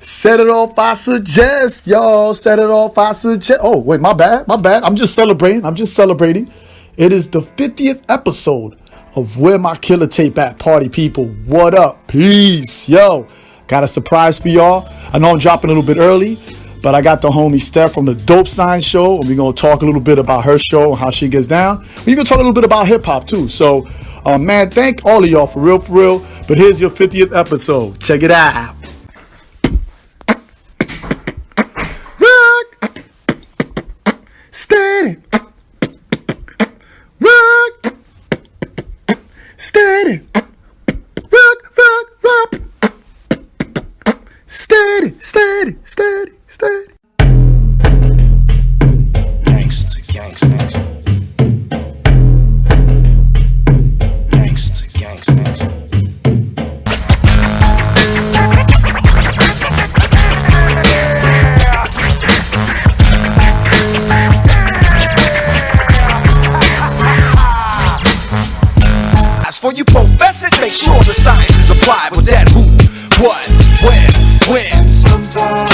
Set it off, I suggest, y'all. Set it off, I suggest. Oh, wait, my bad. My bad. I'm just celebrating. I'm just celebrating. It is the 50th episode of Where My Killer Tape At, party people. What up? Peace. Yo, got a surprise for y'all. I know I'm dropping a little bit early, but I got the homie Steph from the Dope Sign Show, and we're going to talk a little bit about her show and how she gets down. We're even talk a little bit about hip hop, too. So, man, thank all of y'all for real, for real. But here's your 50th episode. Check it out. Steady. Rock. Steady. Rock, rock, rock. Steady, steady, steady, steady. Gangsta, gangsta, gangsta, gangsta. For you profess it, make sure the science is applied. With that who, what, when. Sometimes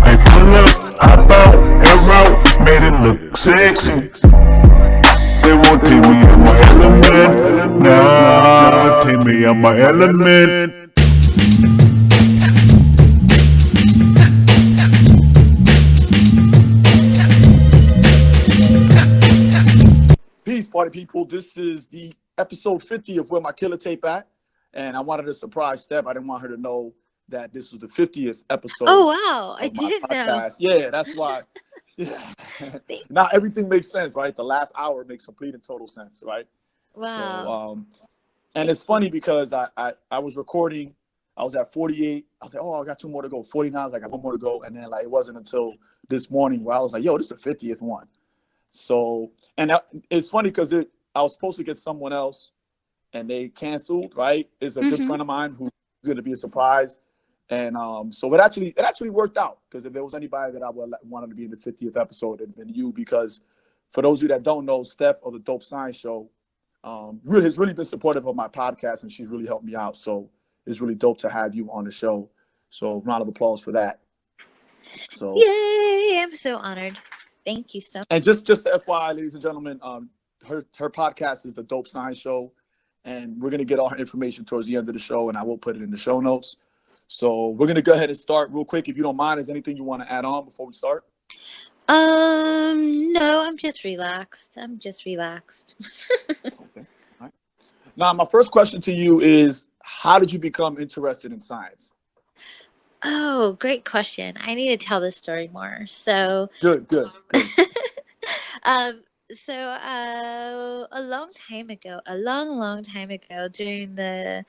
I pull up, hop out, air out, made it look sexy. They won't take me out my element. Nah, take me out my element. Peace, party people. This is the episode 50 of Where My Killer Tape At. And I wanted to surprise Steph. I didn't want her to know that this was the 50th episode. Oh, wow. I didn't know. Yeah, that's why. Now everything makes sense, right? The last hour makes complete and total sense, right? Wow. So, and it's funny because I was recording. I was at 48. I was like, oh, I got 2 more to go. 49, I was like, I got 1 more to go. And then like it wasn't until this morning where I was like, yo, this is the 50th one. So, and it's funny because I was supposed to get someone else and they canceled, right? It's a good friend of mine who's going to be a surprise. And so it actually worked out, because if there was anybody that I would wanted to be in the 50th episode, it'd been you, because for those of you that don't know, Steph of the Dope Science Show has really been supportive of my podcast, and she's really helped me out. So it's really dope to have you on the show. So round of applause for that. So Yay, I'm so honored. Thank you so much. And just FYI, ladies and gentlemen, her podcast is the Dope Science Show, and we're gonna get all her information towards the end of the show, and I will put it in the show notes. So we're gonna go ahead and start real quick. If you don't mind, is anything you want to add on before we start? No, I'm just relaxed. Okay. All right. Now, my first question to you is, how did you become interested in science? Oh, great question. I need to tell this story more. So Good. a long time ago, during the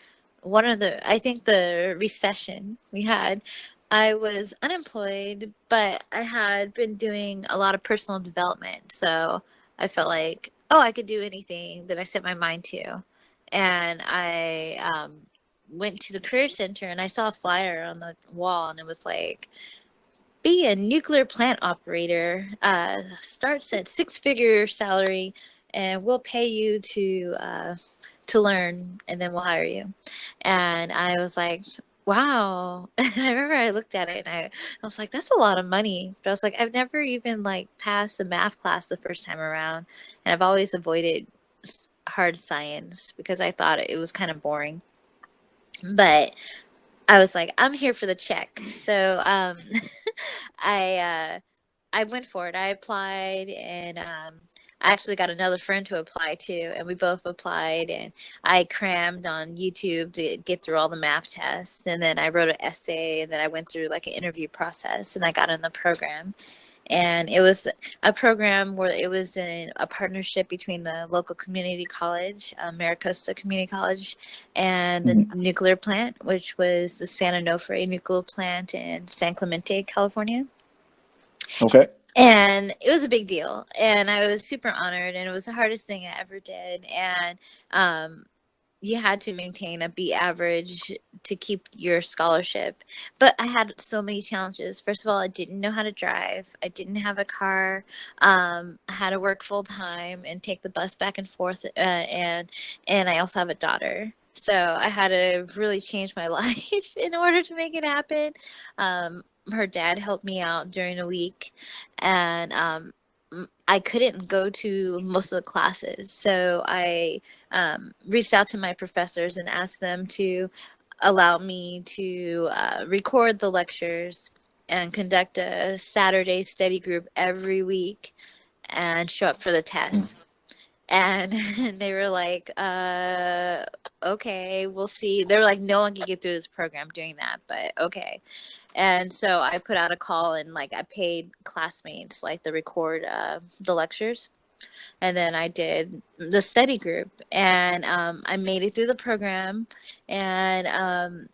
recession we had, I was unemployed, but I had been doing a lot of personal development. So I felt like, oh, I could do anything that I set my mind to. And I went to the career center and I saw a flyer on the wall, and it was like, be a nuclear plant operator, starts at 6-figure salary, and we'll pay you to learn, and then we'll hire you. And I was like, wow. And I remember I looked at it and I was like, that's a lot of money. But I was like, I've never even like passed a math class the first time around, and I've always avoided hard science because I thought it was kind of boring. But I was like, I'm here for the check. So I went for it. I applied, and I actually got another friend to apply too, and we both applied, and I crammed on YouTube to get through all the math tests, and then I wrote an essay, and then I went through like an interview process, and I got in the program. And it was a program where it was in a partnership between the local community college, Maricosta Community College, and the nuclear plant, which was the San Onofre nuclear plant in San Clemente, California. Okay. And it was a big deal. And I was super honored. And it was the hardest thing I ever did. And you had to maintain a B average to keep your scholarship. But I had so many challenges. First of all, I didn't know how to drive. I didn't have a car. I had to work full time and take the bus back and forth. And I also have a daughter. So I had to really change my life in order to make it happen. Her dad helped me out during the week, and I couldn't go to most of the classes. So I reached out to my professors and asked them to allow me to record the lectures and conduct a Saturday study group every week and show up for the tests. And they were like, okay, we'll see. They were like, no one can get through this program doing that, but okay. And so I put out a call and like I paid classmates like to record the lectures. And then I did the study group, and I made it through the program, and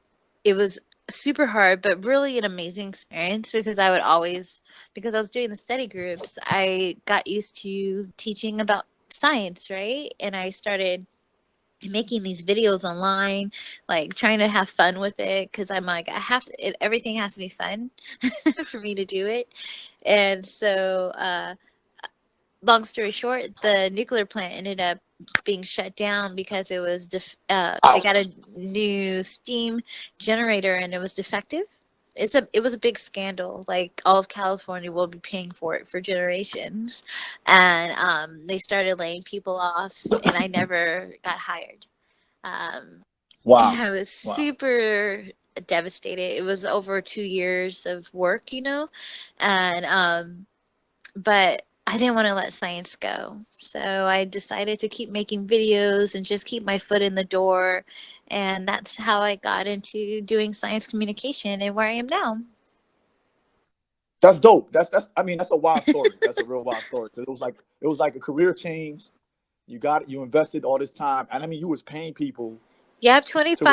it was super hard, but really an amazing experience because because I was doing the study groups, I got used to teaching about science, right? And I started making these videos online, like trying to have fun with it because I'm like, everything has to be fun for me to do it. And so, long story short, the nuclear plant ended up being shut down because it was they got a new steam generator and it was defective. It was a big scandal. Like all of California will be paying for it for generations, and they started laying people off, and I never got hired. Wow. And I was super devastated. It was over 2 years of work, and but I didn't want to let science go. So I decided to keep making videos and just keep my foot in the door. And that's how I got into doing science communication and where I am now. That's dope. I mean, that's a wild story. That's a real wild story. It was like a career change. You invested all this time. And I mean, you was paying people. Yep, $25.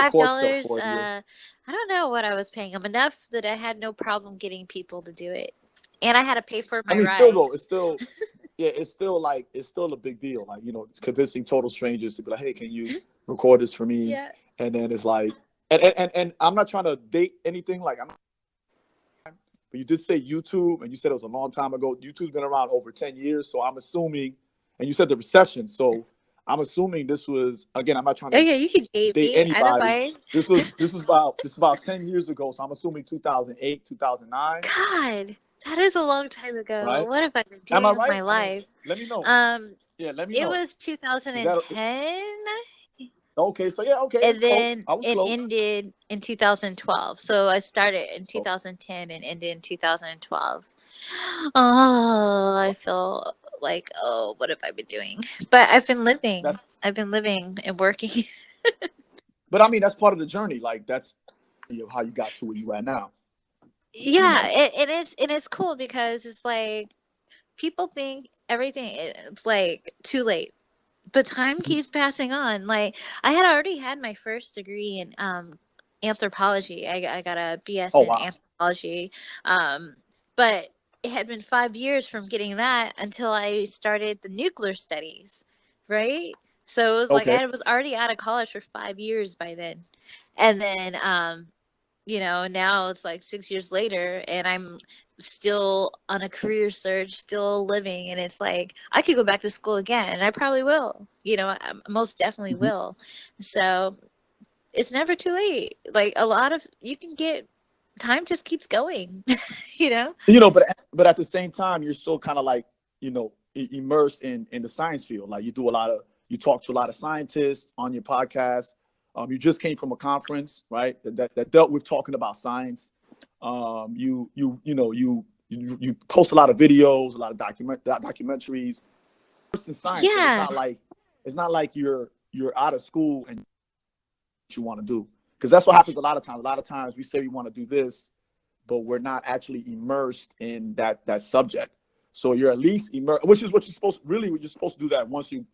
I don't know what I was paying them, enough that I had no problem getting people to do it. And I had to pay for my rides. Still though, it's still a big deal. Like, convincing total strangers to be like, hey, can you record this for me? Yeah. And then it's like, and I'm not trying to date anything. Like, but you did say YouTube, and you said it was a long time ago. YouTube's been around over 10 years, so I'm assuming. And you said the recession, so I'm assuming this was, again, I'm not trying to you can date me. anybody. I don't mind. This was about 10 years ago, so I'm assuming 2008, 2009. God. That is a long time ago. Right? What have I been doing with my life? Let me know. Let me know. It was 2010. Okay, so okay. And then it ended in 2012. So I started in 2010 and ended in 2012. Oh, I feel like, what have I been doing? But I've been living. I've been living and working. But I mean, that's part of the journey. Like, that's how you got to where you are now. Yeah, it is, and it's cool because it's like people think everything is like too late, but time keeps passing on. Like I had already had my first degree in anthropology. I got a BS in anthropology, but it had been 5 years from getting that until I started the nuclear studies, right? So it was like I was already out of college for 5 years by then, and then now it's like 6 years later and I'm still on a career search, still living. And it's like, I could go back to school again and I probably will, I most definitely will. So it's never too late. Like you can get, time just keeps going, But at the same time, you're still kind of like, immersed in the science field. Like you talk to a lot of scientists on your podcast. You just came from a conference, right? That dealt with talking about science. You post a lot of videos, a lot of documentaries. In science, yeah. It's not like you're out of school and what you want to do, because that's what happens a lot of times. A lot of times we say we want to do this, but we're not actually immersed in that subject. So you're at least immersed, which is what you're supposed to do that once you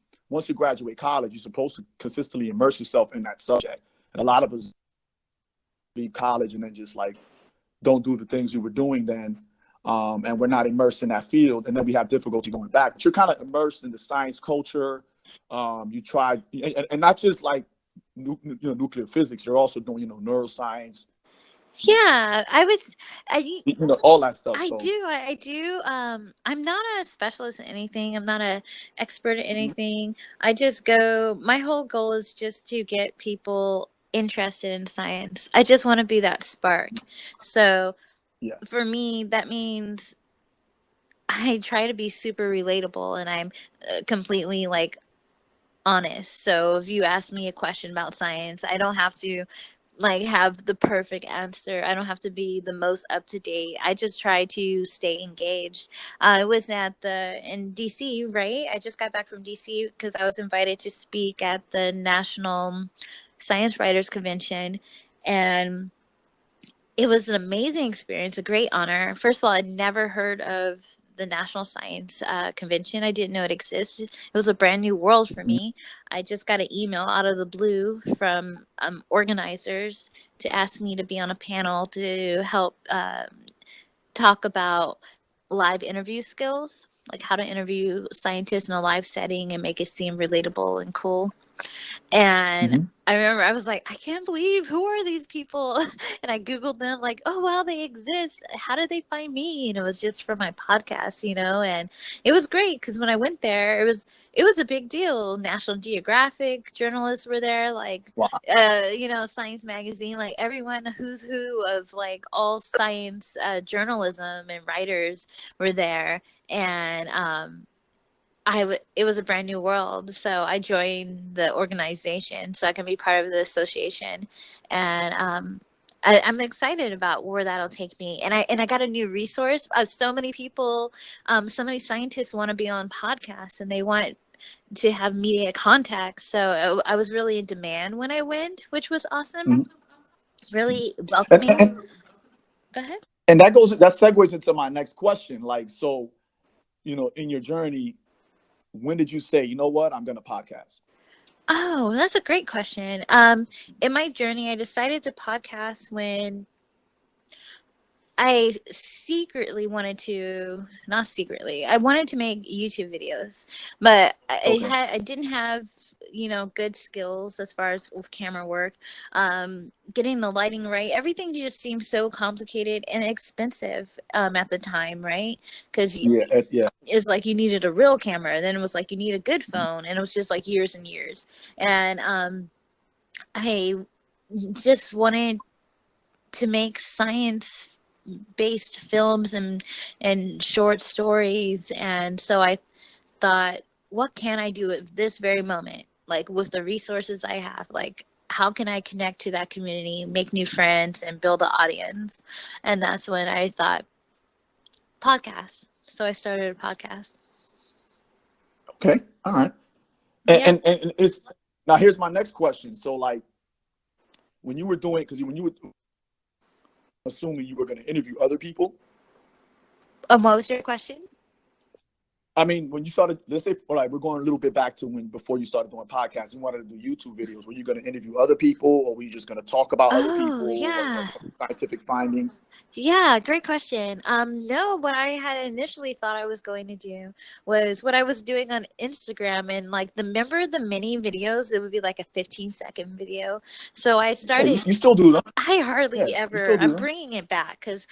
graduate college. You're supposed to consistently immerse yourself in that subject. And a lot of us leave college and then just like don't do the things we were doing then, and we're not immersed in that field, and then we have difficulty going back. But you're kind of immersed in the science culture. You try, and not just like nuclear physics. You're also doing neuroscience, Yeah, You know, all that stuff. I So do. I do. I'm not a specialist in anything. I'm not a expert in anything. I just go. My whole goal is just to get people interested in science. I just want to be that spark. So yeah. for me, that means I try to be super relatable, and I'm completely like honest. So if you ask me a question about science, I don't have to like have the perfect answer. I don't have to be the most up to date. I just try to stay engaged. I was in DC, right? I just got back from DC because I was invited to speak at the National Science Writers Convention, and it was an amazing experience, a great honor. First of all, I'd never heard of the National Science Convention. I didn't know it existed. It was a brand new world for me. I just got an email out of the blue from organizers to ask me to be on a panel to help talk about live interview skills, like how to interview scientists in a live setting and make it seem relatable and cool. And I remember I was like, I can't believe, who are these people? And I Googled them, like, oh, wow, they exist. How did they find me? And it was just for my podcast, and it was great because when I went there, it was a big deal. National Geographic journalists were there, like, Wow. Science Magazine, like everyone, who's who of like all science journalism and writers were there. And it was a brand new world, so I joined the organization so I can be part of the association, and I'm excited about where that'll take me. And I got a new resource. So many people, so many scientists want to be on podcasts and they want to have media contacts. So I was really in demand when I went, which was awesome. Really welcoming. Go ahead. And that segues into my next question. Like, so, in your journey, when did you say, you know what, I'm going to podcast? Oh, that's a great question. In my journey, I decided to podcast when I I wanted to make YouTube videos, but I didn't have, good skills as far as with camera work, getting the lighting right. Everything just seemed so complicated and expensive at the time, right? Because it's like you needed a real camera, then it was like you need a good phone, and it was just like years and years. And I just wanted to make science based films and short stories, and so I thought, what can I do at this very moment, like with the resources I have? Like, how can I connect to that community, make new friends, and build an audience? And that's when I thought podcast. So I started a podcast. Okay, all right. And it's now, here's my next question. So, like, when you were doing, because when you were assuming you were going to interview other people. What was your question? I mean, when you started, let's say, all right, we're going a little bit back to before you started doing podcasts, you wanted to do YouTube videos. Were you going to interview other people, or were you just going to talk about other people? Yeah. Scientific findings? Yeah, great question. No, what I had initially thought I was going to do was what I was doing on Instagram, and like the mini videos, it would be like a 15-second video. So I started. Yeah, you still do them? I hardly ever. I'm bringing it back because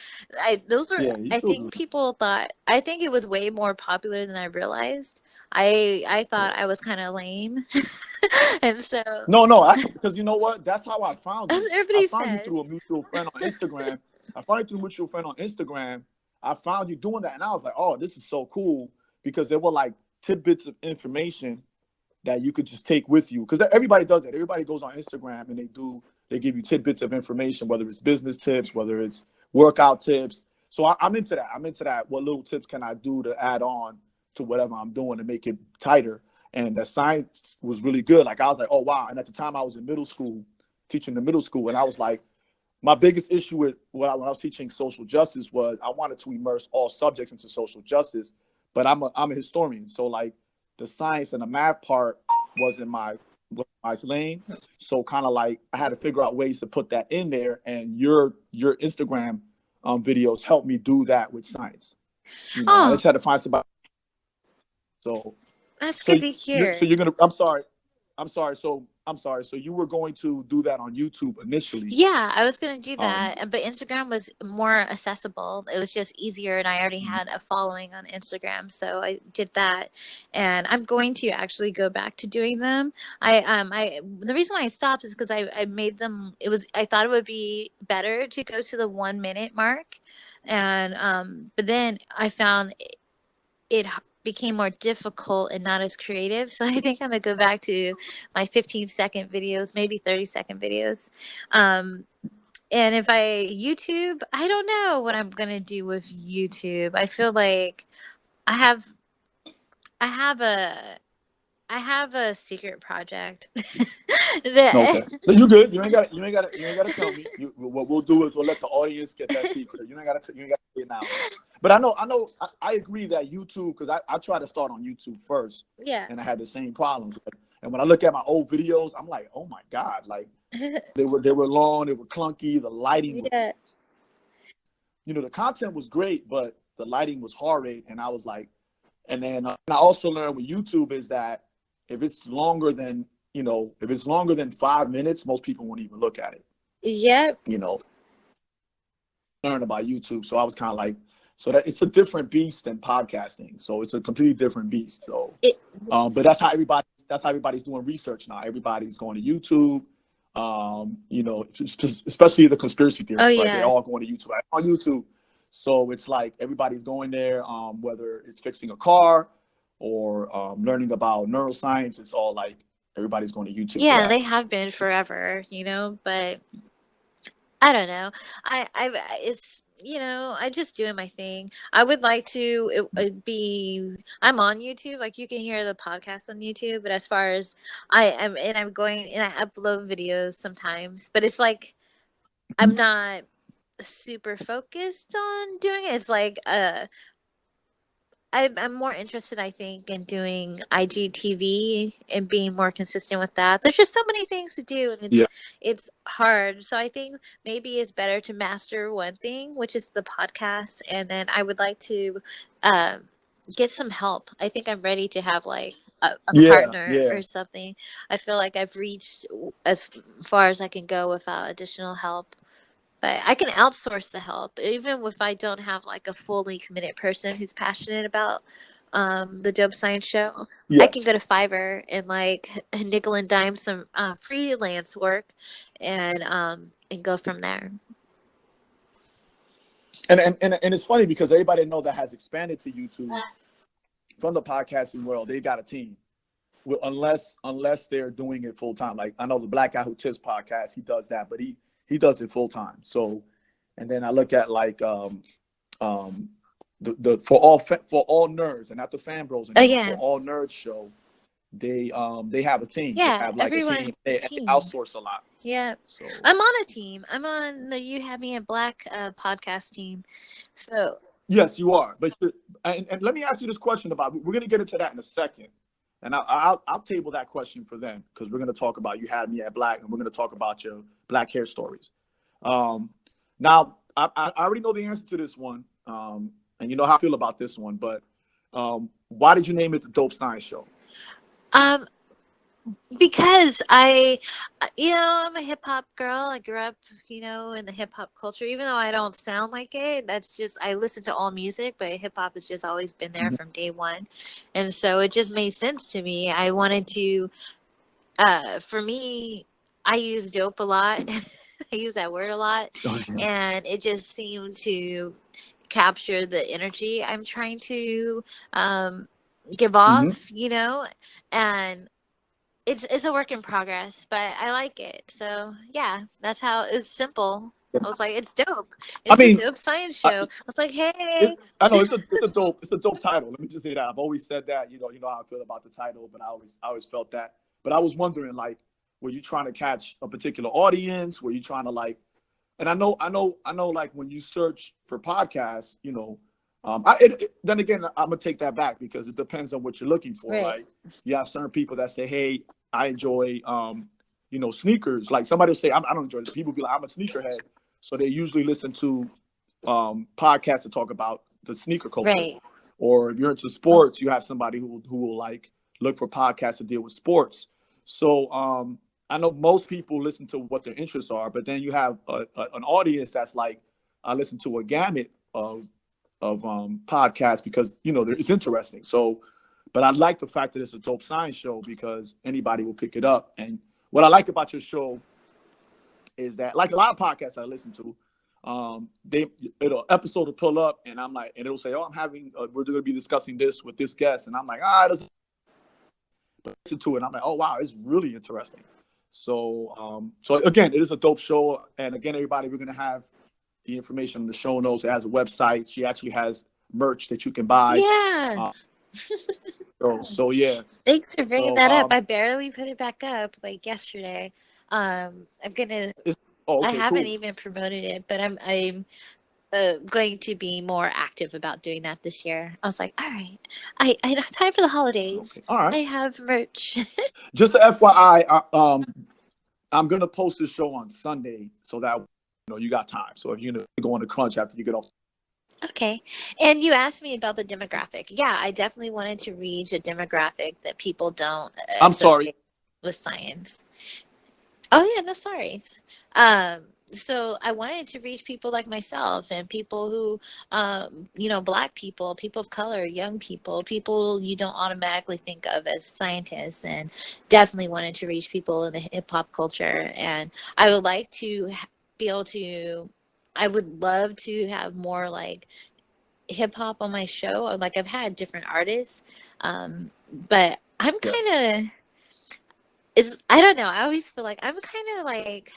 those are. I think people thought. I think it was way more popular than I realized. I thought I was kind of lame, and so. No, because you know what? That's how I found you. As everybody says. I found you through a mutual friend on Instagram. I found you doing that, and I was like, oh, this is so cool, because there were like tidbits of information that you could just take with you, because everybody does that. Everybody goes on Instagram and they give you tidbits of information, whether it's business tips, whether it's workout tips. So I'm into that. What little tips can I do to add on to whatever I'm doing to make it tighter? And the science was really good. Like, I was like, oh wow. And at the time I was in middle school, teaching the middle school, and I was like, my biggest issue with when I was teaching social justice was I wanted to immerse all subjects into social justice, but I'm a historian, so like the science and the math part wasn't my lane. So kind of like I had to figure out ways to put that in there, and your Instagram videos helped me do that with science. I just had to find somebody. So that's good to hear. So you're gonna. I'm sorry. So I'm sorry. So you were going to do that on YouTube initially? Yeah, I was gonna do that, but Instagram was more accessible. It was just easier, and I already had a following on Instagram, so I did that. And I'm going to actually go back to doing them. I the reason why I stopped is because I made them. I thought it would be better to go to the 1 minute mark, and but then I found it became more difficult and not as creative. So I think I'm gonna go back to my 15-second videos, maybe 30-second videos. And if YouTube, I don't know what I'm gonna do with YouTube. I feel like I have I have a secret project that Okay, so you good. You ain't got to tell me. What we'll do is we'll let the audience get that secret. You ain't got to say it now. But I agree that YouTube, because I tried to start on YouTube first. Yeah. And I had the same problems. And when I look at my old videos, I'm like, oh my God, like they were long, they were clunky, the lighting was, the content was great, but the lighting was horrid. And I was like, and then I also learned with YouTube is that if it's longer than 5 minutes, most people won't even look at it. Yep. Learn about YouTube. So I was kind of like, so that it's a different beast than podcasting. So it's a completely different beast. So, but that's how everybody's doing research now. Everybody's going to YouTube. Especially the conspiracy theories. Right? They're all going to YouTube. On YouTube. So it's like everybody's going there, whether it's fixing a car or learning about neuroscience. It's all like everybody's going to YouTube. Yeah, they have been forever, but I don't know. I'm just doing my thing. I would like to I'm on YouTube. Like you can hear the podcast on YouTube, but as far as I'm going and I upload videos sometimes, but it's like I'm not super focused on doing it. It's like I'm more interested, I think, in doing IGTV and being more consistent with that. There's just so many things to do, and it's hard. So I think maybe it's better to master one thing, which is the podcast, and then I would like to get some help. I think I'm ready to have like a partner or something. I feel like I've reached as far as I can go without additional help. But I can outsource the help, even if I don't have like a fully committed person who's passionate about the Dope Science Show. I can go to Fiverr and like nickel and dime some freelance work, and go from there. And it's funny because everybody I know that has expanded to YouTube from the podcasting world, they got a team. Unless they're doing it full time. Like I know the Black Guy Who Tips podcast, he does that, but he does it full time. So, and then I look at like the for all nerds and not the fan bros. For all nerds show, they have a team. Yeah, they have like everyone. a team. They outsource a lot. Yeah, so. I'm on a team. I'm on the You Have Me at Black podcast team. So yes, you are. But and let me ask you this question about. We're gonna get into that in a second. And I'll table that question for them because we're going to talk about You Had Me at Black, and we're going to talk about your black hair stories. Now, I already know the answer to this one, and you know how I feel about this one. But why did you name it the Dope Science Show? Because I'm a hip hop girl. I grew up, in the hip hop culture, even though I don't sound like it. That's just, I listen to all music, but hip hop has just always been there from day one. And so it just made sense to me. I wanted to, for me, I use dope a lot. I use that word a lot. And it just seemed to capture the energy I'm trying to give off, and it's a work in progress, but I like it. So yeah, that's how it's simple. I was like, it's dope. It's a dope science show. I was like, hey. I know it's a dope title. Let me just say that. I've always said that. You know how I feel about the title, but I always felt that. But I was wondering, like, were you trying to catch a particular audience? Were you trying to like? And I know, like when you search for podcasts, then again, I'm gonna take that back because it depends on what you're looking for. Right? You have certain people that say, "Hey, I enjoy, sneakers." Like somebody will say, "I don't enjoy this." People be like, "I'm a sneakerhead," so they usually listen to podcasts that talk about the sneaker culture. Right. Or if you're into sports, you have somebody who will like look for podcasts to deal with sports. So I know most people listen to what their interests are, but then you have an audience that's like, I listen to a gamut of podcasts because, you know, it's interesting. So, but I like the fact that it's a dope science show because anybody will pick it up. And what I like about your show is that, like a lot of podcasts I listen to, episode will pull up and I'm like, and it'll say, oh, we're going to be discussing this with this guest. And I'm like, it doesn't, but listen to it. And I'm like, oh, wow, it's really interesting. So, so again, it is a dope show. And again, everybody, we're going to have the information in the show notes. It has a website. She actually has merch that you can buy. Yeah. So yeah. Thanks for bringing that up. I barely put it back up like yesterday. I'm gonna. I haven't even promoted it, but I'm going to be more active about doing that this year. I was like, all right, I have time for the holidays. Okay. All right. I have merch. Just a FYI, I'm gonna post this show on Sunday so that you got time. So if you're gonna go on the crunch after you get off. Okay. And you asked me about the demographic. Yeah, I definitely wanted to reach a demographic that people don't I'm sorry. with science. Oh yeah, no sorries. So I wanted to reach people like myself and people who, Black people, people of color, young people you don't automatically think of as scientists, and definitely wanted to reach people in the hip hop culture. And I would like to be able to, I would love to have more like hip hop on my show. Like I've had different artists, but I'm kind of, I don't know. I always feel like I'm kind of like,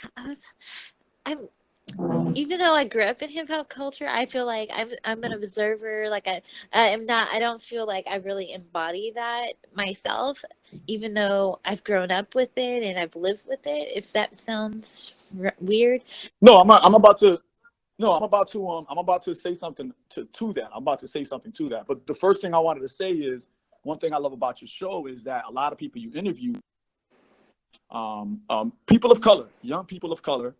even though I grew up in hip hop culture, I feel like I'm an observer. Like I don't feel like I really embody that myself, even though I've grown up with it and I've lived with it. If that sounds weird. No, I'm about to say something to that. I'm about to say something to that. But the first thing I wanted to say is, one thing I love about your show is that a lot of people you interview, people of color, young people of color,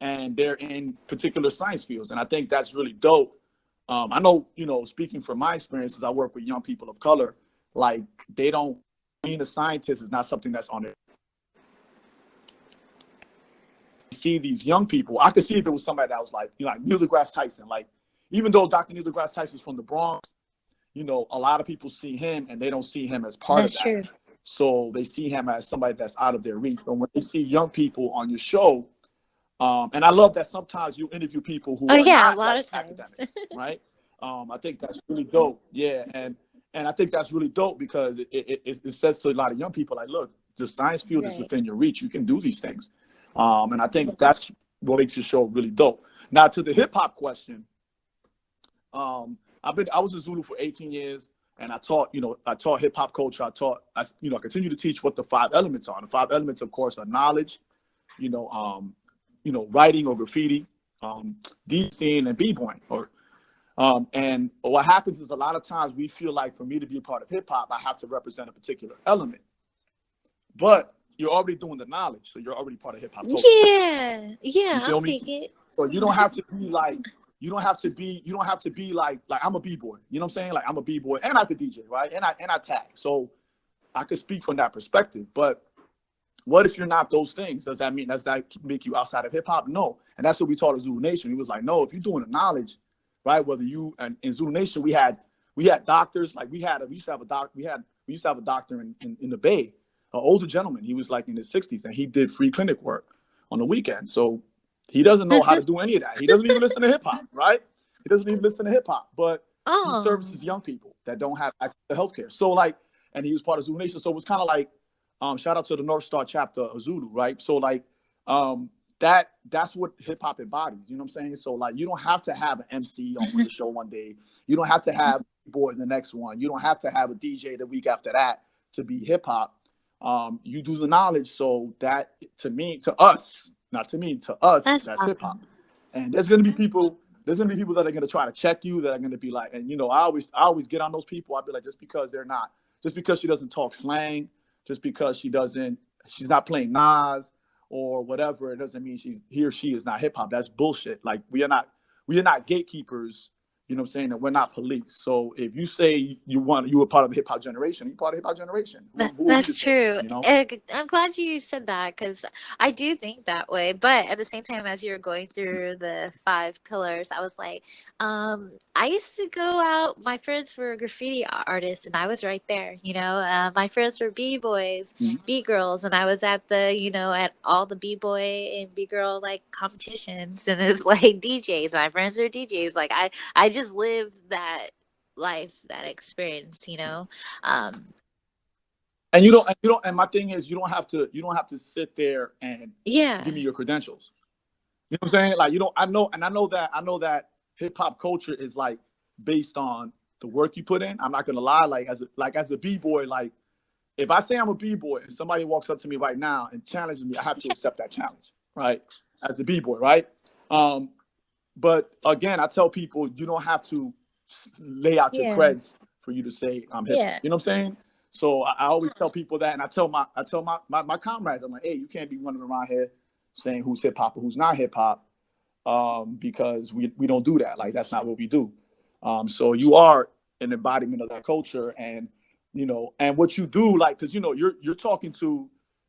and they're in particular science fields. And I think that's really dope. I know, speaking from my experiences, I work with young people of color, like being a scientist is not something that's on their. See these young people, I could see if it was somebody that was like Neil deGrasse Tyson. Like, even though Dr. Neil deGrasse Tyson's from the Bronx, a lot of people see him and they don't see him as part of that. True. So they see him as somebody that's out of their reach. But when they see young people on your show, and I love that sometimes you interview people who are not a lot of times, right? I think that's really dope. Yeah, and I think that's really dope because it says to a lot of young people, like, look, the science field is within your reach. You can do these things. And I think that's what makes your show really dope. Now, to the hip hop question, I was in Zulu for 18 years, and I taught hip hop culture. I continue to teach what the 5 elements are. The 5 elements, of course, are knowledge, writing or graffiti, DJing and b-boying. And what happens is a lot of times we feel like for me to be a part of hip hop, I have to represent a particular element, but you're already doing the knowledge, so you're already part of hip hop. Yeah, I'll take it. So you don't have to be like, like I'm a b-boy. You know what I'm saying? Like I'm a b-boy and I could DJ, right? And I tag. So I could speak from that perspective. But what if you're not those things? Does that make you outside of hip hop? No. And that's what we taught at Zulu Nation. He was like, no, if you're doing the knowledge, right? Whether you, and in Zulu Nation we had doctors, like we used to have a doctor in the Bay. An older gentleman, he was like in his 60s, and he did free clinic work on the weekend. So he doesn't know how to do any of that. He doesn't even listen to hip hop, right? He doesn't even listen to hip hop, but he services young people that don't have access to healthcare. So like, and he was part of Zulu Nation. So it was kind of like, shout out to the North Star chapter of Zulu, right? So like, that's what hip hop embodies. You know what I'm saying? So like, you don't have to have an MC on the show one day. You don't have to have a boy the next one. You don't have to have a DJ the week after that to be hip hop. You do the knowledge, so that to us, that's awesome. Hip hop. And there's gonna be people that are gonna try to check you, that are gonna be like, and I always get on those people. I'd be like, just because she doesn't talk slang, just because she's not playing Nas or whatever, it doesn't mean he or she is not hip hop. That's bullshit. Like we are not gatekeepers You know what I'm saying? And we're not police. So if you say you were part of the hip hop generation, you're part of the hip hop generation. That's true. You know? I'm glad you said that because I do think that way. But at the same time, as you're going through the 5 pillars, I was like, I used to go out. My friends were graffiti artists, and I was right there. My friends were b-boys, b-girls, and I was at at all the b-boy and b-girl like competitions, and it's like DJs. My friends are DJs. Like I just lived that life, that experience. And you don't. And my thing is, you don't have to sit there and give me your credentials. You know what I'm saying? Like I know that hip hop culture is like based on the work you put in. I'm not gonna lie. Like as a b-boy, like if I say I'm a b-boy and somebody walks up to me right now and challenges me, I have to accept that challenge, right? As a b-boy, right? But again, I tell people you don't have to lay out your creds for you to say I'm hip. You know what I'm saying? So I always tell people that, and I tell my comrades, I'm like, hey, you can't be running around here saying who's hip hop or who's not hip hop, because we don't do that. Like that's not what we do. So you are an embodiment of that culture, and and what you do, like, because you're talking to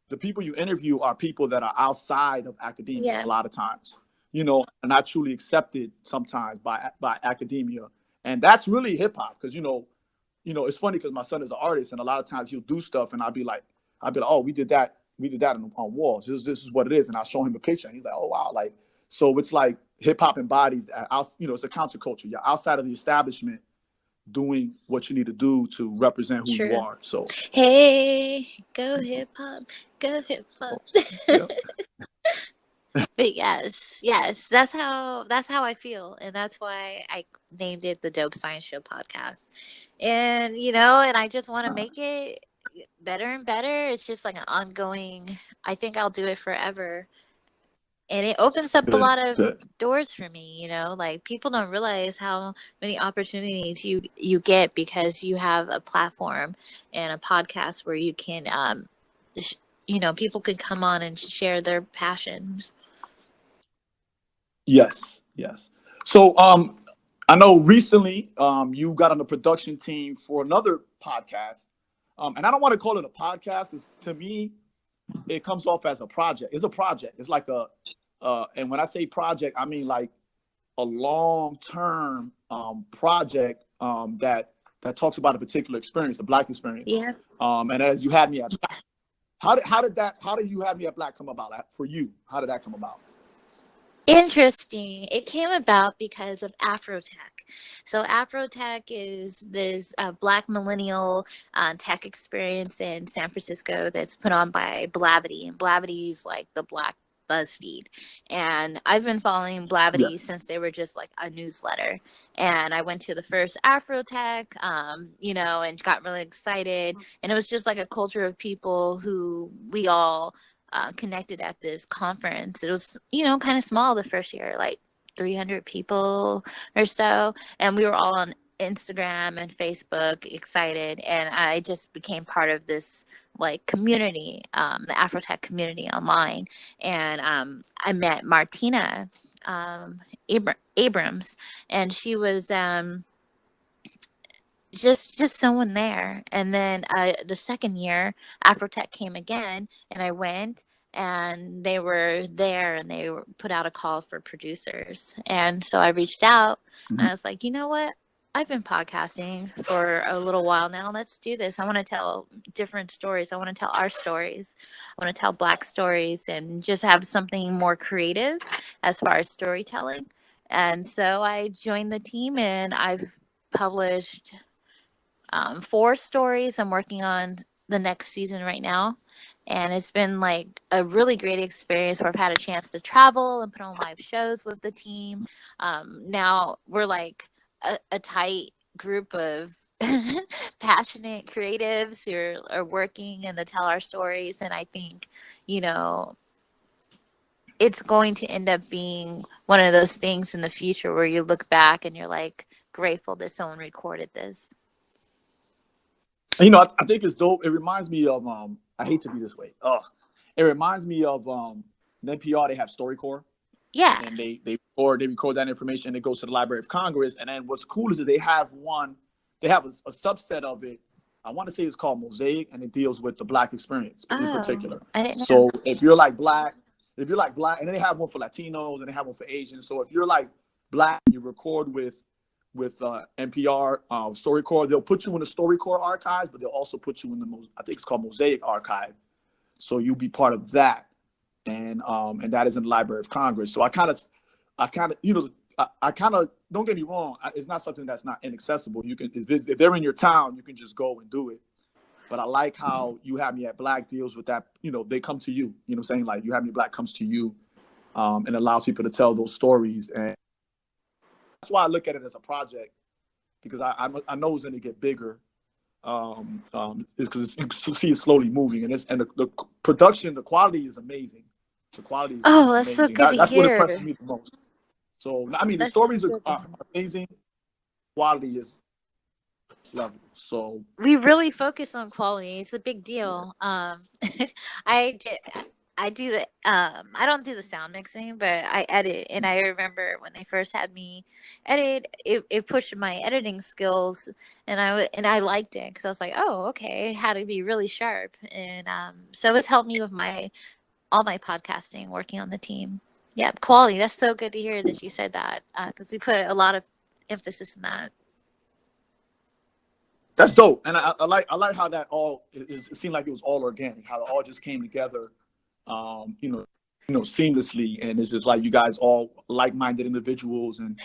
the people you interview are people that are outside of academia a lot of times, and not truly accepted sometimes by academia, and that's really hip hop, because it's funny because my son is an artist, and a lot of times he'll do stuff, and I'll be like, oh, we did that on walls. This is what it is, and I'll show him a picture, and he's like, oh wow, like, so it's like hip hop embodies, it's a counterculture. You're outside of the establishment, doing what you need to do to represent who you are. So hey, go hip hop, go hip hop. But yes, that's how I feel, and that's why I named it the Dope Science Show podcast. And and I just want to make it better and better. It's just like an ongoing. I think I'll do it forever, and it opens up a lot of doors for me. Like people don't realize how many opportunities you get because you have a platform and a podcast where you can, people can come on and share their passions. Yes. So I know recently you got on the production team for another podcast, and I don't want to call it a podcast because to me it comes off as a project. It's a project. It's like and when I say project, I mean like a long-term project that talks about a particular experience, a Black experience. Yeah. And as you had me at Black, how did you have me at Black come about for you? How did that come about? Interesting. It came about because of Afrotech. So Afrotech is this Black millennial tech experience in San Francisco that's put on by Blavity, and Blavity is like the Black BuzzFeed. And I've been following Blavity since they were just like a newsletter. And I went to the first Afrotech, and got really excited. And it was just like a culture of people who we all connected at this conference. It was, kind of small the first year, like 300 people or so. And we were all on Instagram and Facebook excited. And I just became part of this like community, the Afrotech community online. And I met Martina Abrams, and she was just someone there. And then the second year Afrotech came again, and I went, and they were there, and they put out a call for producers. And so I reached out, and I was like, you know what? I've been podcasting for a little while now. Let's do this. I want to tell different stories. I want to tell our stories. I want to tell Black stories and just have something more creative as far as storytelling. And so I joined the team, and I've published 4 stories. I'm working on the next season right now. And it's been like a really great experience where I've had a chance to travel and put on live shows with the team. Now we're like a tight group of passionate creatives who are working and to tell our stories. And I think, it's going to end up being one of those things in the future where you look back and you're like grateful that someone recorded this. I think it's dope. It reminds me of I hate to be this way. It reminds me of NPR. They have StoryCorps. Yeah. And they record that information. It goes to the Library of Congress. And then what's cool is that they have a subset of it. I want to say it's called Mosaic, and it deals with the Black experience in particular. I didn't know. So if you're like Black, and then they have one for Latinos, and they have one for Asians. So if you're like Black, you record with NPR StoryCorps, they'll put you in the StoryCorps archives, but they'll also put you in I think it's called Mosaic archive. So you'll be part of that. And that is in the Library of Congress. So I kind of, don't get me wrong. It's not something that's not inaccessible. You can, if they're in your town, you can just go and do it. But I like how You Have Me at Black deals with that. They come to you. You know what I'm saying? Like You Have Me Black comes to you, and allows people to tell those stories. And that's why I look at it as a project, because I know it's going to get bigger. Because you see it slowly moving, and the production, the quality is amazing. The quality is that's amazing. so good to That's hear. what impresses me the most. So I mean, the stories are amazing. Quality is level. So we really focus on quality. It's a big deal. I do the I don't do the sound mixing, but I edit. And I remember when they first had me edit, it pushed my editing skills, and I liked it, because I was like, oh, okay, how to be really sharp. And so it's helped me with all my podcasting, working on the team. Yeah, quality. That's so good to hear that you said that, because we put a lot of emphasis in that. that's dope. And I like how that all it seemed like it was all organic, how it all just came together, seamlessly. And it's just like you guys all like-minded individuals and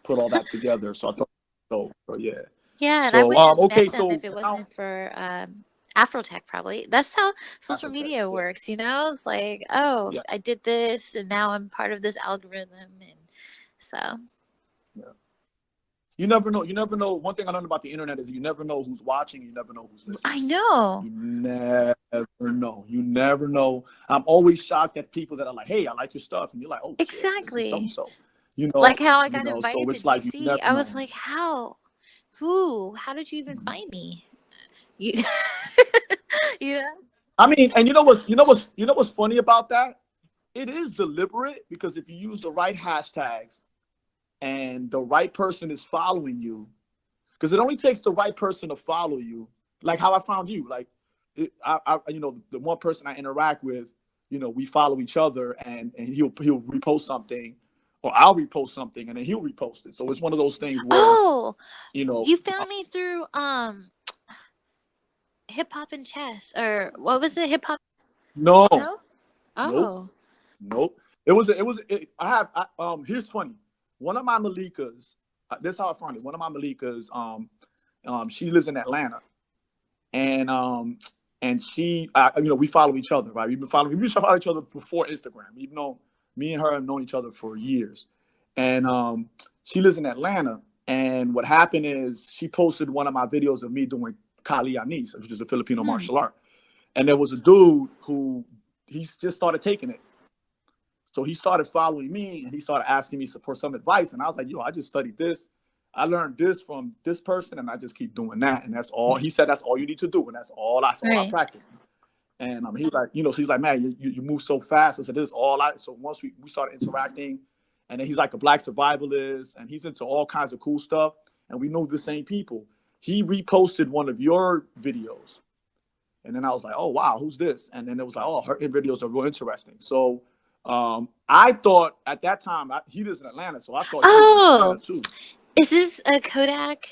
put all that together. So I thought, so yeah. Yeah, and So, I wouldn't have okay, met them so if it wasn't for Afrotech, probably. That's how social media works, It's like, oh, I did this, and now I'm part of this algorithm, and so. Yeah. You never know. You never know. One thing I learned about the internet is you never know who's watching. You never know who's listening. I know. You never know. You never know. I'm always shocked at people that are like, "Hey, I like your stuff," and you're like, "Oh, exactly." So, like how I got invited so to like DC. I was like, how? Who? How did you even find me? You, I mean, and you know what's funny about that? It is deliberate, because if you use the right hashtags and the right person is following you, because it only takes the right person to follow you. Like how I found you. Like, the one person I interact with, we follow each other, and he'll repost something, or I'll repost something, and then he'll repost it. So it's one of those things where, you found me through Hip Hop and Chess, or what was it? Hip Hop? No. Oh. Nope. Here's funny. One of my Malikas, this is how I found it. One of my Malikas, she lives in Atlanta, and she, we follow each other, right? We follow each other before Instagram, even though me and her have known each other for years. And she lives in Atlanta, and what happened is she posted one of my videos of me doing Kali Anis, which is a Filipino martial art. And there was a dude who, he just started taking it. So he started following me, and he started asking me for some advice. And I was like, I just studied this. I learned this from this person, and I just keep doing that. And that's all. He said, that's all you need to do. And that's all I practice. And he's like, so he's like, man, you move so fast. I said, this is all so once we started interacting, and then he's like a Black survivalist, and he's into all kinds of cool stuff. And we know the same people. He reposted one of your videos. And then I was like, oh, wow, who's this? And then it was like, oh, her videos are real interesting. So I thought at that time, he lives in Atlanta, so I thought he was in Atlanta too. Is this a Kodak?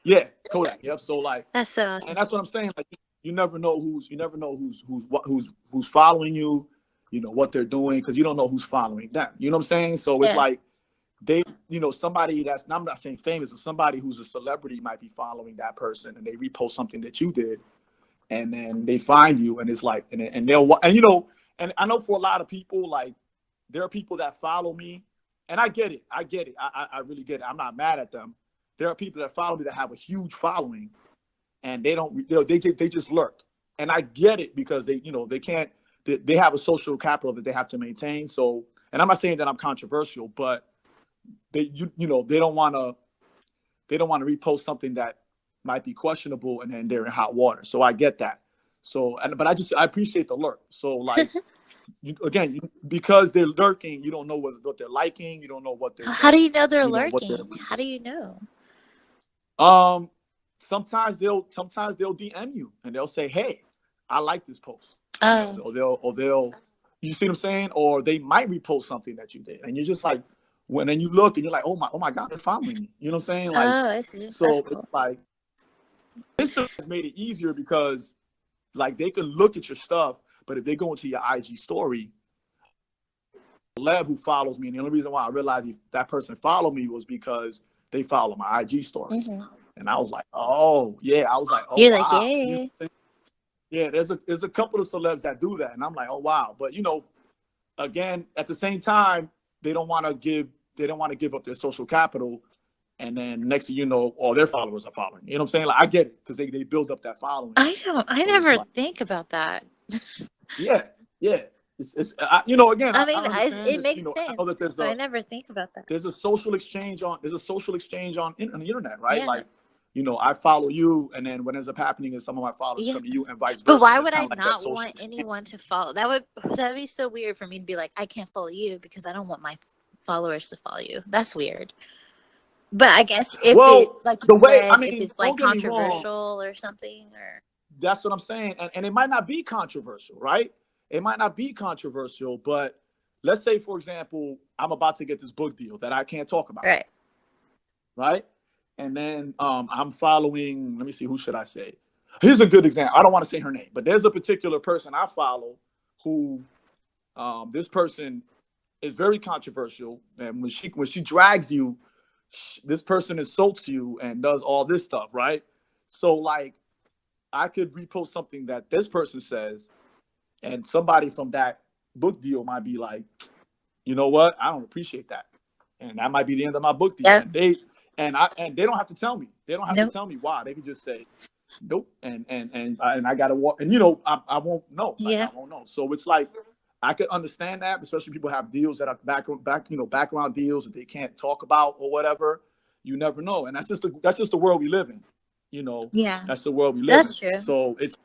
Yeah, Kodak. Yep. So like, that's so awesome. And that's what I'm saying. Like, you never know who's following you, what they're doing, because you don't know who's following them. You know what I'm saying? So it's like they, somebody that's, I'm not saying famous, but somebody who's a celebrity might be following that person, and they repost something that you did, and then they find you, and it's like, and they'll, and I know for a lot of people, like, there are people that follow me, and I get it. I really get it. I'm not mad at them. There are people that follow me that have a huge following, and they don't, they just lurk. And I get it, because they, they can't, they have a social capital that they have to maintain. So, and I'm not saying that I'm controversial, but they, they don't want to repost something that might be questionable, and then they're in hot water. So I get that. So, but I appreciate the lurk. So like, because they're lurking, you don't know what they're liking, you don't know what they're. How do you know they're you know, what lurking? How do you know? Sometimes they'll DM you and they'll say, "Hey, I like this post," Oh, or they'll, you see what I'm saying? Or they might repost something that you did, and you're just like, then you look and you're like, oh my God, they're following me. You know what I'm saying? Like, oh, I see. so That's cool. it's like this has made it easier because like they can look at your stuff, but if they go into your IG story, the celeb who follows me, and the only reason why I realized that person followed me was because they follow my IG story. Mm-hmm. And I was like, oh yeah. I was like, oh, You're wow. like, yeah. You know what I'm saying? Yeah, there's a couple of celebs that do that, and I'm like, oh wow. But again, at the same time, they don't want to give up their social capital, and then next thing you know, all their followers are following. You know what I'm saying? Like I get it because they build up that following. I never like, think about that. Yeah. It's again. I mean, it this, makes sense. I know that But I never think about that. There's a social exchange on the internet, right? Yeah. Like, I follow you, and then what ends up happening is some of my followers come to you, and vice versa. But why It's would I like that not social want exchange. anyone to follow? That'd be so weird for me to be like, I can't follow you because I don't want my followers to follow you. That's weird. But I guess if if it's like controversial or something, or that's what I'm saying, and it might not be controversial, right? It might not be controversial, but let's say, for example, I'm about to get this book deal that I can't talk about, right? And then I'm following. Let me see, who should I say? Here's a good example. I don't want to say her name, but there's a particular person I follow who, this person is very controversial, and when she drags you, this person insults you and does all this stuff, right? So like, I could repost something that this person says, and somebody from that book deal might be like, you know what? I don't appreciate that, and that might be the end of my book deal. Yep. And they don't have to tell me. They don't have to tell me why. They can just say, nope, and I gotta walk. And I won't know. I won't know. So it's like, I could understand that, especially people have deals that are background deals that they can't talk about or whatever. You never know, and that's just the world we live in. That's the world we live in. That's true. So it's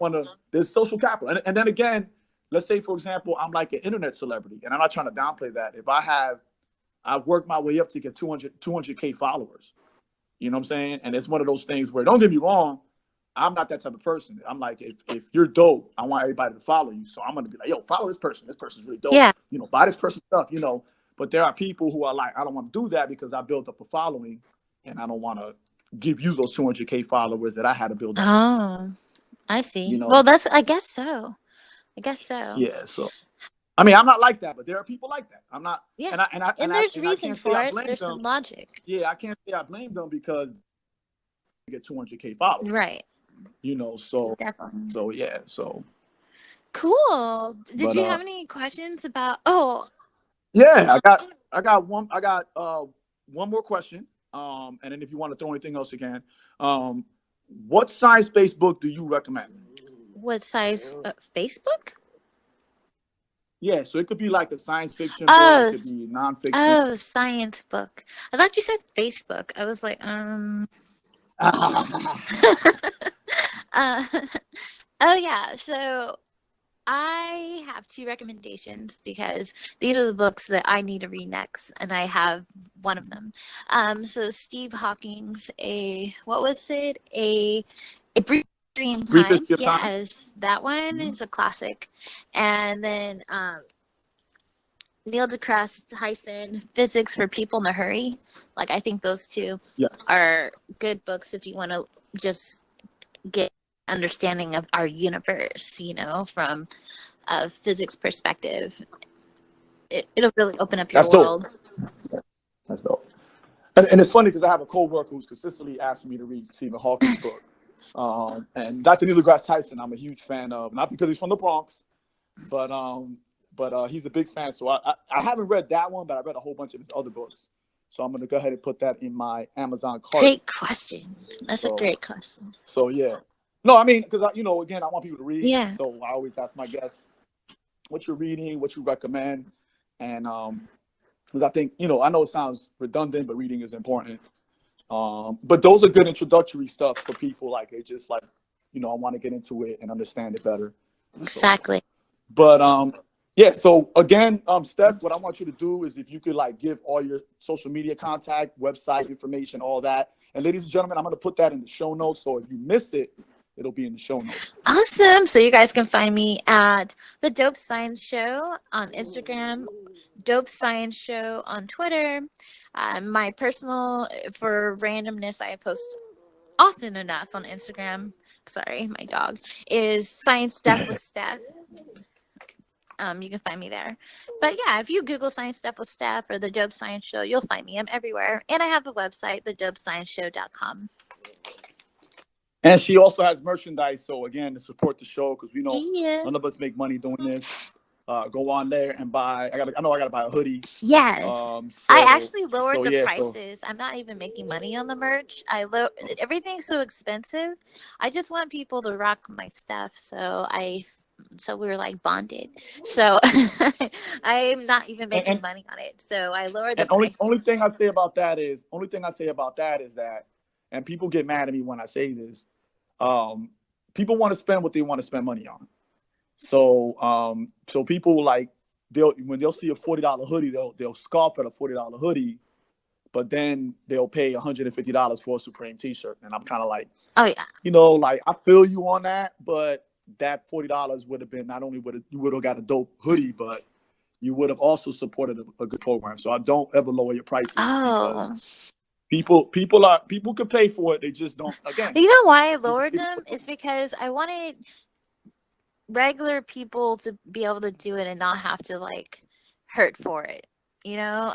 there's social capital, and then again, let's say, for example, I'm like an internet celebrity, and I'm not trying to downplay that. If I've worked my way up to get 200K followers. You know what I'm saying? And it's one of those things where, don't get me wrong, I'm not that type of person. I'm like, if you're dope, I want everybody to follow you. So I'm going to be like, yo, follow this person. This person's really dope. Yeah. Buy this person's stuff, But there are people who are like, I don't want to do that because I built up a following, and I don't want to give you those 200K followers that I had to build up. Oh, I see. Well, I guess so. Yeah, so. I mean, I'm not like that, but there are people like that. I'm not. Yeah. And there's reason for it. There's some logic. Yeah, I can't say I blame them because they get 200K followers. Right. So. Definitely. So, yeah, so. Cool. Did you have any questions about? Oh. Yeah, I got one more question. And then if you want to throw anything else, you can. What science-based book do you recommend? What size? Facebook? Yeah, so it could be like a science fiction book, it could be nonfiction. Oh, science book. I thought you said Facebook. I was like, Oh yeah, so I have two recommendations because these are the books that I need to read next, and I have one of them. So Steve Hawking's A Brief History in Time. Yes, that one is a classic. And then Neil deGrasse Tyson, Physics for People in a Hurry. Like, I think those two are good books if you want to just get understanding of our universe, from a physics perspective. It'll really open up your world. Dope. That's dope. And it's funny because I have a co-worker who's consistently asking me to read Stephen Hawking's book. And Dr. Neil deGrasse Tyson, I'm a huge fan of, not because he's from the Bronx, but he's a big fan. So I haven't read that one, but I read a whole bunch of his other books. So I'm going to go ahead and put that in my Amazon cart. Great question. That's a great question. So, yeah. No, I mean, because, again, I want people to read. Yeah. So I always ask my guests what you're reading, what you recommend. And because I think, I know it sounds redundant, but reading is important. But those are good introductory stuff for people. Like, they just like, I want to get into it and understand it better. Exactly. So, but Yeah, so again, Steph, what I want you to do is if you could like give all your social media contact, website information, all that. And ladies and gentlemen, I'm going to put that in the show notes. So if you miss it, it'll be in the show notes. Awesome. So you guys can find me at The Dope Science Show on Instagram, Dope Science Show on Twitter. My personal, for randomness, I post often enough on Instagram. Sorry, my dog is Science Stuff with Steph. You can find me there. But yeah, if you Google Science Stuff with Steph or The Dope Science Show, you'll find me. I'm everywhere. And I have a website, thedopescienceshow.com. And she also has merchandise. So again, to support the show, because we know Yeah. none of us make money doing this. Go on there and buy. I know I gotta buy a hoodie. Yes. I actually lowered the prices. I'm not even making money on the merch. Everything's so expensive. I just want people to rock my stuff. So we were like bonded. So I'm not even making money on it. So I lowered the prices. Only thing I say about that is that, and people get mad at me when I say this, people want to spend what they want to spend money on. So so people like when they'll see a $40 hoodie, they'll scoff at a $40 hoodie, but then they'll pay $150 for a Supreme t-shirt. And I'm kind of like, oh yeah, you know, like I feel you on that, but that $40 would have been, not only you would have got a dope hoodie, but you would have also supported a good program. So I don't ever lower your prices. Oh. People can pay for it. They just don't. Again, you know why I lowered them is because I wanted regular people to be able to do it and not have to like hurt for it. You know,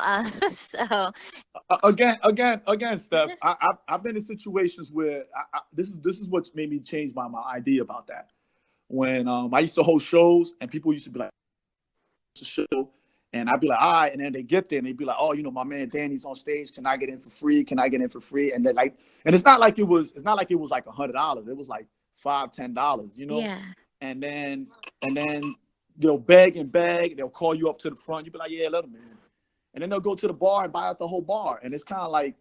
so again, Steph, I've been in situations where this is what made me change my idea about that. When I used to host shows and people used to be like, "It's a show," and I'd be like, "All right," and then they get there and they'd be like, "Oh, you know, my man Danny's on stage. Can I get in for free? Can I get in for free?" And they're like, and it's not like it was like $100. It was like $5-10, you know. Yeah. And then they'll beg and beg. They'll call you up to the front. You'll be like, "Yeah, let them in." And then they'll go to the bar and buy out the whole bar. And it's kind of like,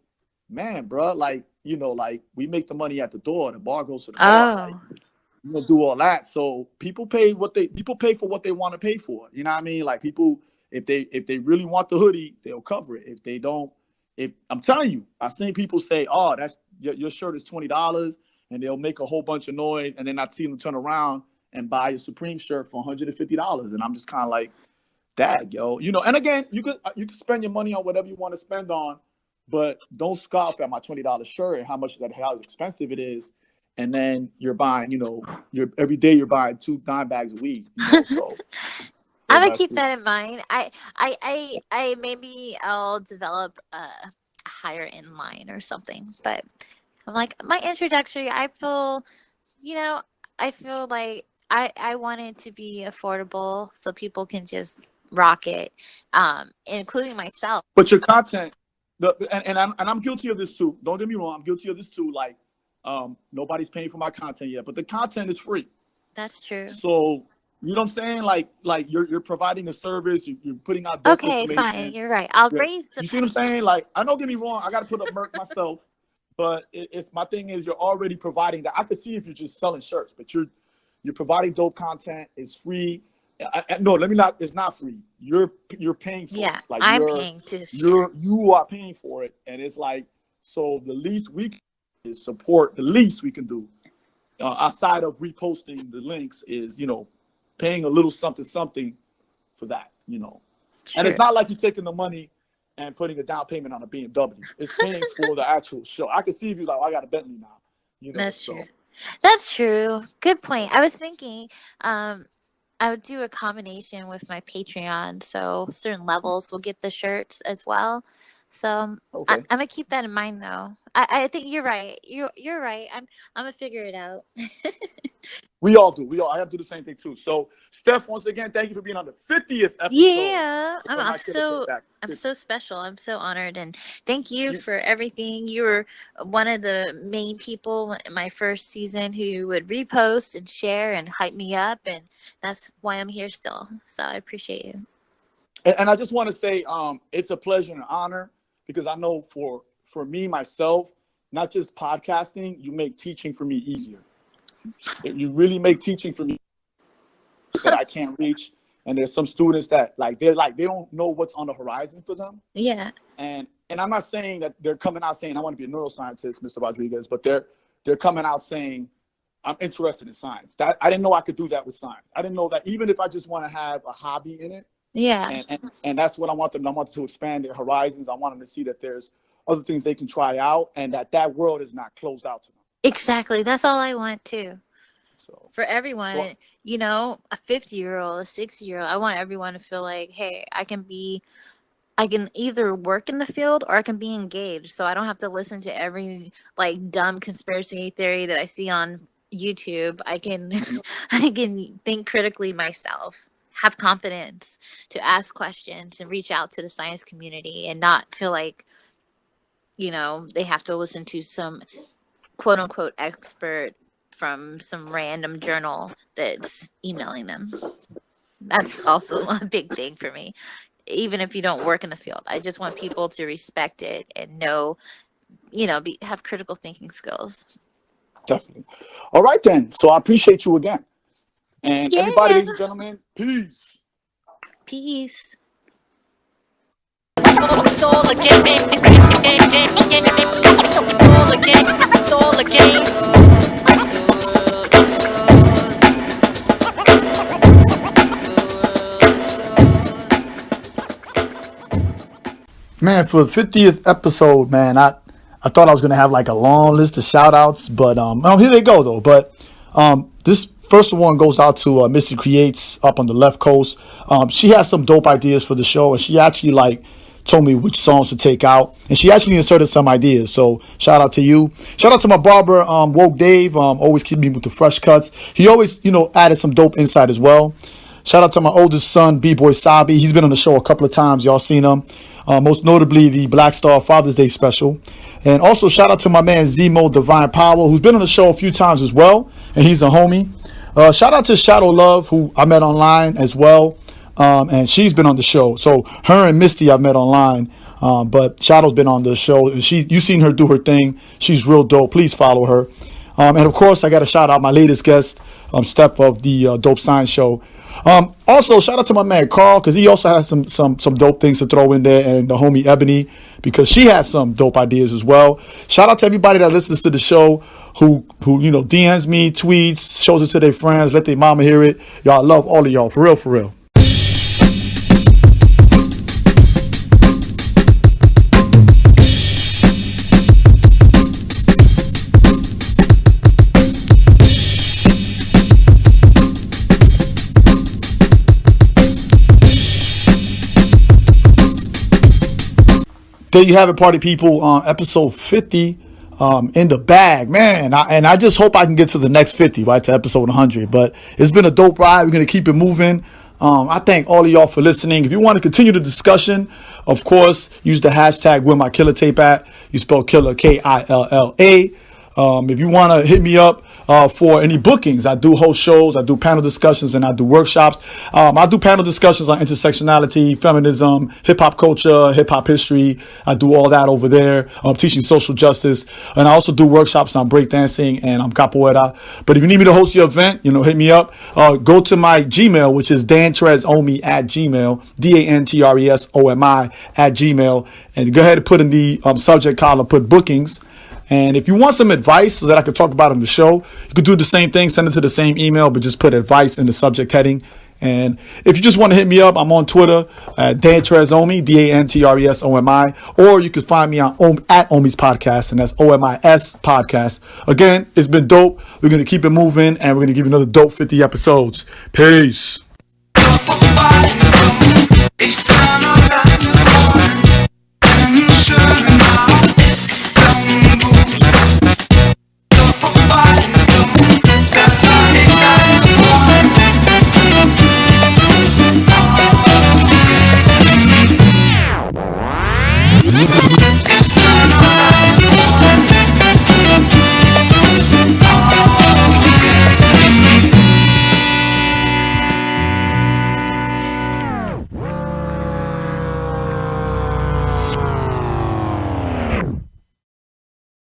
man, bro, like, you know, like we make the money at the door. The bar goes to the bar. Like, you know, do all that. So people pay for what they want to pay for. You know what I mean? Like people, if they really want the hoodie, they'll cover it. If they don't, I'm telling you, I've seen people say, "Oh, that's your shirt is $20," and they'll make a whole bunch of noise, and then I see them turn around and buy a Supreme shirt for $150, and I'm just kind of like, "Dag, yo," you know. And again, you can spend your money on whatever you want to spend on, but don't scoff at my $20 shirt and how expensive it is. And then you're buying, you know, every day you're buying 2 dime bags a week. You know, so I'm gonna keep that in mind. I maybe I'll develop a higher end line or something. But I'm like my introductory. I feel like I want it to be affordable so people can just rock it, including myself. But your content, and I'm guilty of this too. Don't get me wrong, I'm guilty of this too. Like. Nobody's paying for my content yet, but the content is free. That's true. So you know what I'm saying? Like you're providing a service. You're putting out. Okay, fine. You're right. I'll raise the. You see what I'm saying? Like I don't get me wrong. I got to put up merch myself, but it's my thing is you're already providing that. I could see if you're just selling shirts, but you're providing dope content. It's free. No, let me not. It's not free. You're paying for it. Yeah, Like I'm paying to. You are paying for it, and it's like so. The least we can is support. The least we can do outside of reposting the links is, you know, paying a little something for that, you know. True. And it's not like you're taking the money and putting a down payment on a BMW. It's paying for the actual show. I can see if you're like, "Oh, I got a Bentley now." You know, that's true. That's true. Good point. I was thinking I would do a combination with my Patreon, so certain levels will get the shirts as well. So okay. I'm gonna keep that in mind, though. I think you're right. You're right. I'm gonna figure it out. We all do. I have to do the same thing too. So, Steph, once again, thank you for being on the 50th episode. Yeah, I'm so special. I'm so honored, and thank you for everything. You were one of the main people in my first season who would repost and share and hype me up, and that's why I'm here still. So I appreciate you. And I just want to say, it's a pleasure and an honor. Because I know for me, myself, not just podcasting, you make teaching for me easier. You really make teaching for me that I can't reach. and there's some students that like they don't know what's on the horizon for them. Yeah. And I'm not saying that they're coming out saying I want to be a neuroscientist, Mr. Rodriguez, but they're coming out saying I'm interested in science. That I didn't know I could do that with science. I didn't know that even if I just want to have a hobby in it. Yeah. And that's what I want them. I want them to expand their horizons. I want them to see that there's other things they can try out, and that world is not closed out to them. Exactly. That's all I want too. So For everyone, so, you know, a 50-year-old, a 60-year-old, I want everyone to feel like, hey, I can either work in the field or I can be engaged. So I don't have to listen to every like dumb conspiracy theory that I see on YouTube. I can I can think critically myself, have confidence to ask questions and reach out to the science community and not feel like, you know, they have to listen to some quote unquote expert from some random journal that's emailing them. That's also a big thing for me. Even if you don't work in the field, I just want people to respect it and know, you know, have critical thinking skills. definitely. All right then. So I appreciate you again. And Yeah. everybody, ladies and gentlemen, peace. Peace. It's all a game. It's all a game. Man, for the 50th episode, man, I thought I was gonna have like a long list of shout outs, but here they go though. But this first one goes out to Missy Creates up on the left coast. She has some dope ideas for the show, and she actually like told me which songs to take out, and she actually inserted some ideas. So shout out to you. Shout out to my barber, Woke Dave. Always keep me with the fresh cuts. He always, added some dope insight as well. Shout out to my oldest son, B-Boy Sabi. He's been on the show a couple of times. Y'all seen him. Most notably the Black Star Father's Day special. And also shout out to my man Zemo Divine Power, who's been on the show a few times as well. And he's a homie. Shout out to Shadow Love, who I met online as well. And she's been on the show. So her and Misty I've met online. But Shadow's been on the show. You seen her do her thing. She's real dope. Please follow her. And of course, I got to shout out my latest guest, Steph of the Dope Science Show. Also, shout out to my man Carl, because he also has some dope things to throw in there, and the homie Ebony, because she has some dope ideas as well. Shout out to everybody that listens to the show, who DMs me, tweets, shows it to their friends, let their mama hear it. Y'all, I love all of y'all, for real, for real. There you have it, party people. Episode 50 in the bag, man. I just hope I can get to the next 50, right, to episode 100. But it's been a dope ride. We're going to keep it moving. I thank all of y'all for listening. If you want to continue the discussion, of course, use the hashtag where my killer tape at. You spell killer Killa. If you want to hit me up for any bookings, I do host shows, I do panel discussions, and I do workshops. I do panel discussions on intersectionality, feminism, hip-hop culture, hip-hop history. I do all that over there. I'm teaching social justice. And I also do workshops on breakdancing and capoeira. But if you need me to host your event, hit me up. Go to my Gmail, which is DanTresOmi at Gmail, DanTresOmi at Gmail. And go ahead and put in the subject column, put bookings. And if you want some advice so that I can talk about it on the show, you could do the same thing, send it to the same email, but just put advice in the subject heading. And if you just want to hit me up, I'm on Twitter at DanTresOmi, DanTresOmi, or you can find me at Omi's Podcast, and that's OMIS Podcast. Again, it's been dope. We're going to keep it moving, and we're going to give you another dope 50 episodes. Peace. Hey.